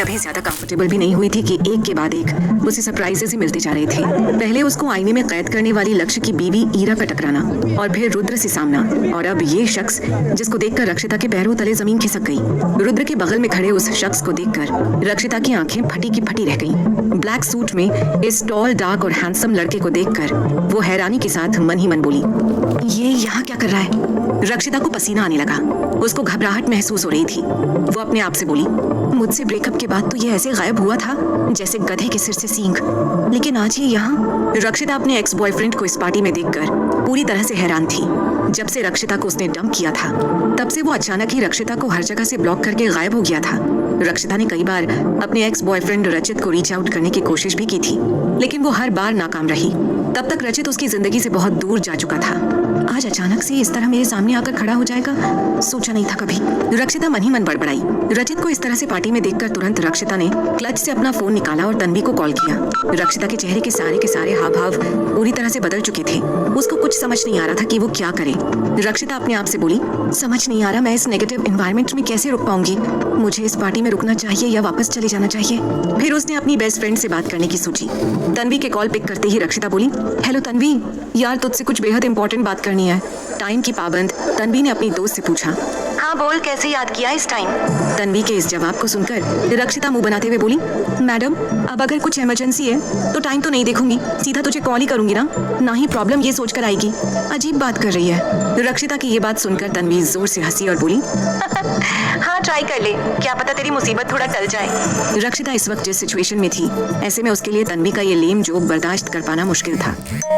अभी ज्यादा कंफर्टेबल भी नहीं हुई थी कि एक के बाद एक उसे सरप्राइजेस ही मिलते जा रहे थे। पहले उसको आईने में कैद करने वाली लक्ष्य की बीवी ईरा का टकराना, और फिर रुद्र से सामना, और अब ये शख्स जिसको देखकर रक्षिता के पैरों तले जमीन खिसक गई। रुद्र के बगल में खड़े उस शख्स को देखकर रक्षिता की आंखें फटी की फटी रह गईं। ब्लैक सूट में इस टॉल, डार्क और हैंडसम लड़के को देखकर वो हैरानी के साथ मन ही मन बोली, ये यहाँ क्या कर रहा है? रक्षिता को पसीना आने लगा। उसको घबराहट महसूस हो रही थी। वो अपने आप से बोली, मुझसे ब्रेकअप के बाद तो ये ऐसे गायब हुआ था जैसे गधे के सिर से सींग, लेकिन आज ये यहाँ। रक्षिता अपने एक्स बॉयफ्रेंड को इस पार्टी में देखकर पूरी तरह से हैरान थी। जब से रक्षिता को उसने डंप किया था तब से वो अचानक ही रक्षिता को हर जगह से ब्लॉक करके गायब हो गया था। रक्षिता ने कई बार अपने एक्स बॉयफ्रेंड रचित को रीच आउट करने की कोशिश भी की थी, लेकिन वो हर बार नाकाम रही। तब तक रचित उसकी जिंदगी से बहुत दूर जा चुका था। आज अचानक से इस तरह मेरे सामने आकर खड़ा हो जाएगा, सोचा नहीं था कभी। रक्षिता मन ही मन बड़बड़ाई। रचित को इस तरह से पार्टी में देखकर तुरंत रक्षिता ने क्लच से अपना फोन निकाला और तन्वी को कॉल किया। रक्षिता के चेहरे के सारे हाव भाव पूरी तरह से बदल चुके थे। उसको कुछ समझ नहीं आ रहा था कि वो क्या करे। रक्षिता अपने आप से बोली, समझ नहीं आ रहा मैं इस नेगेटिव एनवायरनमेंट में कैसे रुक पाऊंगी। मुझे इस पार्टी में रुकना चाहिए या वापस चले जाना चाहिए। फिर उसने अपनी बेस्ट फ्रेंड से बात करने की सोची। तन्वी के कॉल पिक करते ही रक्षिता बोली, हेलो तन्वी, यार तुझसे कुछ बेहद इंपॉर्टेंट बात करनी है। टाइम की पाबंद तन्वी ने अपनी दोस्त से पूछा। हाँ बोल, कैसे याद किया इस टाइम? तन्वी के इस जवाब को सुनकर रक्षिता मुंह बनाते हुए बोली, मैडम अब अगर कुछ इमरजेंसी है तो टाइम तो नहीं देखूंगी, सीधा तुझे कॉल ही करूंगी ना ही प्रॉब्लम ये सोचकर आएगी। अजीब बात कर रही है। रक्षिता की ये बात सुनकर तन्वी जोर से हंसी और बोली, हाँ ट्राई कर ले, क्या पता तेरी मुसीबत थोड़ा टल जाए। रक्षिता इस वक्त जिस सिचुएशन में थी, ऐसे में उसके लिए तन्वी का ये लेम जोक बर्दाश्त कर पाना मुश्किल था।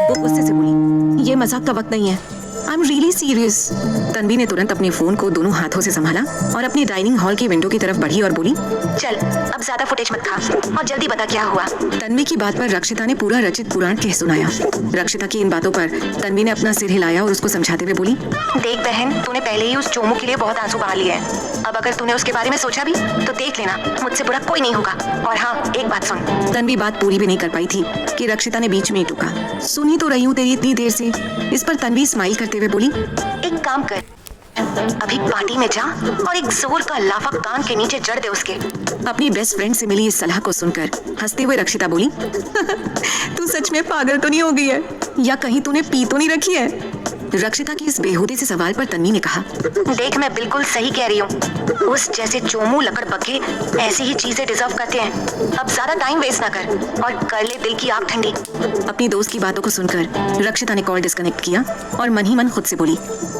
वो गुस्से से बोली, ये मजाक का वक्त नहीं है, I am really serious. Tanvi ने तुरंत अपने फोन को दोनों हाथों से संभाला और अपनी डाइनिंग हॉल की विंडो की तरफ बढ़ी और बोली, चल अब ज्यादा फुटेज मत खा और जल्दी बता क्या हुआ। तन्वी की बात पर रक्षिता ने पूरा रचित पुराण कह सुनाया। रक्षिता की इन बातों पर तन्वी ने अपना सिर हिलाया और उसको समझाते हुए बोली, देख बहन, तूने पहले ही उस चोमू के लिए बहुत आंसू बहा लिए हैं। अब अगर तूने उसके बारे में सोचा भी तो देख लेना, मुझसे बुरा कोई नहीं होगा। और हाँ, एक बात सुन। तन्वी बात पूरी भी नहीं कर पाई थी कि रक्षिता ने बीच में ही टूका, सुन ही तो रही हूँ तेरी इतनी देर से। इस पर तन्वी स्माइल करते हुए बोली, एक काम कर, अभी पार्टी में जा और एक जोर का लाफा कान के नीचे जड़ दे उसके। अपनी बेस्ट फ्रेंड से मिली इस सलाह को सुनकर हंसते हुए रक्षिता बोली, तू सच में पागल तो नहीं हो गई है, या कहीं तूने पी तो नहीं रखी है? रक्षिता के इस बेहूदे से सवाल पर तन्वी ने कहा, देख मैं बिल्कुल सही कह रही हूँ, उस जैसे चोमू लकड़ बग्गे ऐसी ही चीजें डिजर्व करते हैं। अब ज्यादा टाइम वेस्ट ना कर और कर ले दिल की आग ठंडी। अपनी दोस्त की बातों को सुनकर रक्षिता ने कॉल डिस्कनेक्ट किया और मन ही मन खुद से बोली,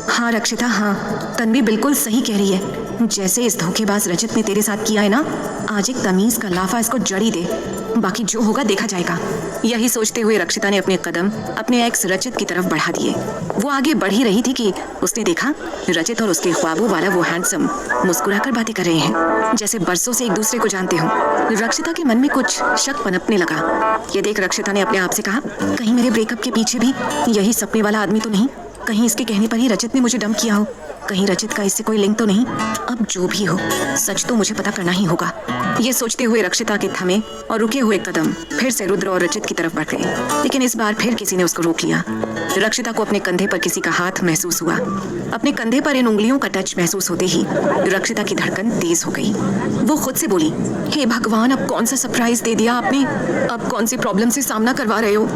हाँ रक्षिता, हाँ तन्वी बिल्कुल सही कह रही है। जैसे इस धोखेबाज रचित ने तेरे साथ किया है ना, आज एक तमीज का लाफा इसको जड़ी दे, बाकी जो होगा देखा जाएगा। यही सोचते हुए रक्षिता ने अपने कदम अपने एक्स रचित की तरफ बढ़ा दिए। वो आगे बढ़ ही रही थी कि उसने देखा रचित और उसके ख्वाबों वाला वो हैंडसम मुस्कुराकर बातें कर रहे हैं, जैसे बरसों से एक दूसरे को जानते हो। रक्षिता के मन में कुछ शक पनपने लगा। ये देख रक्षिता ने अपने आप से कहा, कहीं मेरे ब्रेकअप के पीछे भी यही सपने वाला आदमी तो नहीं? कहीं इसके कहने पर ही रचित ने मुझे डंप किया हो? कहीं रचित का इससे कोई लिंक तो नहीं? अब जो भी हो, सच तो मुझे पता करना ही होगा। ये सोचते हुए रक्षिता के थमे और रुके हुए कदम फिर से रुद्र और रचित की तरफ बढ़ गए, लेकिन इस बार फिर किसी ने उसको रोक लिया। रक्षिता को अपने कंधे पर किसी का हाथ महसूस हुआ। अपने कंधे पर इन उंगलियों का टच महसूस होते ही रक्षिता की धड़कन तेज हो गई। वो खुद से बोली, हे भगवान, अब कौन सा सरप्राइज दे दिया आपने? अब कौन सी प्रॉब्लम से सामना करवा रहे हो?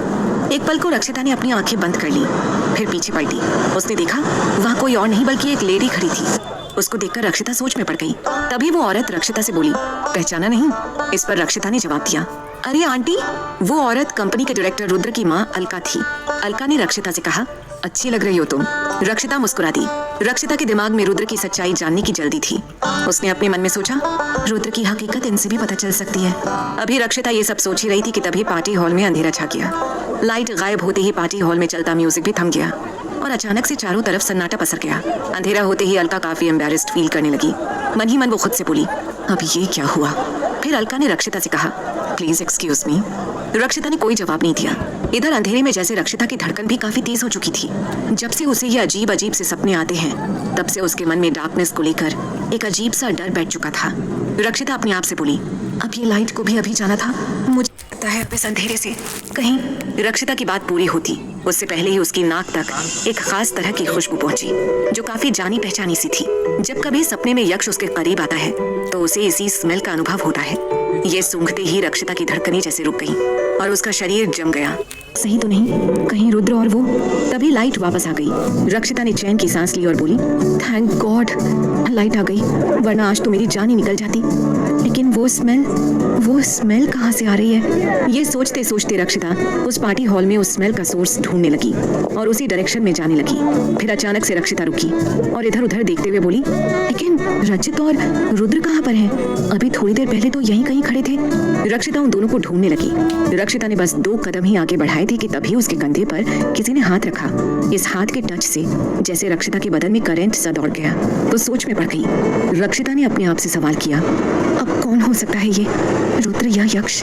एक पल को रक्षिता ने अपनी आंखें बंद कर ली, फिर पीछे पलटी। उसने देखा वहाँ कोई और नहीं बल्कि एक लेडी खड़ी थी। उसको देखकर रक्षिता सोच में पड़ गई। तभी वो औरत रक्षिता से बोली, पहचाना नहीं? इस पर रक्षिता ने जवाब दिया, अरे आंटी। वो औरत कंपनी के डायरेक्टर रुद्र की माँ अलका थी। अलका ने रक्षिता से कहा, अच्छी लग रही हो तुम। रक्षिता मुस्कुरा दी। रक्षिता के दिमाग में रुद्र की सच्चाई जानने की जल्दी थी। उसने अपने मन में सोचा, रुद्र की हकीकत इनसे भी पता चल सकती है। अभी रक्षिता ये सब सोच ही रही थी कि तभी पार्टी हॉल में अंधेरा छा गया। लाइट गायब होते ही पार्टी हॉल में चलता म्यूजिक भी थम गया और अचानक से चारों तरफ सन्नाटा पसर गया। अंधेरा होते ही अलका काफी एम्बैरेस्ड फील करने लगी। मन ही मन वो खुद से बोली, अब ये क्या हुआ? फिर अलका ने रक्षिता से कहा, प्लीज एक्सक्यूज मी। रक्षिता ने कोई जवाब नहीं दिया। इधर अंधेरे में जैसे रक्षिता की धड़कन भी काफी तेज हो चुकी थी। जब से उसे ये अजीब अजीब से सपने आते हैं, तब से उसके मन में डार्कनेस को लेकर एक अजीब सा डर बैठ चुका था। रक्षिता अपने आप से बोली, अब ये लाइट को भी अभी जाना था। मुझे लगता है अब इस अंधेरे से कहीं। रक्षिता की बात पूरी होती उससे पहले ही उसकी नाक तक एक खास तरह की खुशबू पहुंची जो काफी जानी पहचानी सी थी। जब कभी सपने में यक्ष उसके करीब आता है तो उसे इसी स्मेल का अनुभव होता है। ये सूंघते ही रक्षिता की धड़कनें जैसे रुक गईं और उसका शरीर जम गया। सही तो नहीं, कहीं रुद्र और वो। तभी लाइट वापस आ गई। रक्षिता ने चैन की सांस ली और बोली, थैंक गॉड लाइट आ गई, वरना आज तो मेरी जान ही निकल जाती। लेकिन वो स्मेल कहाँ से आ रही है? ये सोचते सोचते रक्षिता उस पार्टी हॉल में उस स्मेल का सोर्स ढूंढने लगी और उसी डायरेक्शन में जाने लगी। फिर अचानक से रक्षिता रुकी और इधर उधर देखते हुए बोली, लेकिन रजत और रुद्र कहाँ पर हैं? अभी थोड़ी देर पहले तो यहीं कहीं खड़े थे। रक्षिता उन दोनों को ढूंढने लगी। रक्षिता ने बस 2 कदम ही आगे बढ़ाए थे कि तभी उसके कंधे पर किसी ने हाथ रखा। इस हाथ के टच से जैसे रक्षिता के बदन में करंट सा दौड़ गया। वो सोच में पड़ गई। रक्षिता ने अपने आप से सवाल किया, अब कौन हो सकता है ये, रुद्र या यक्ष?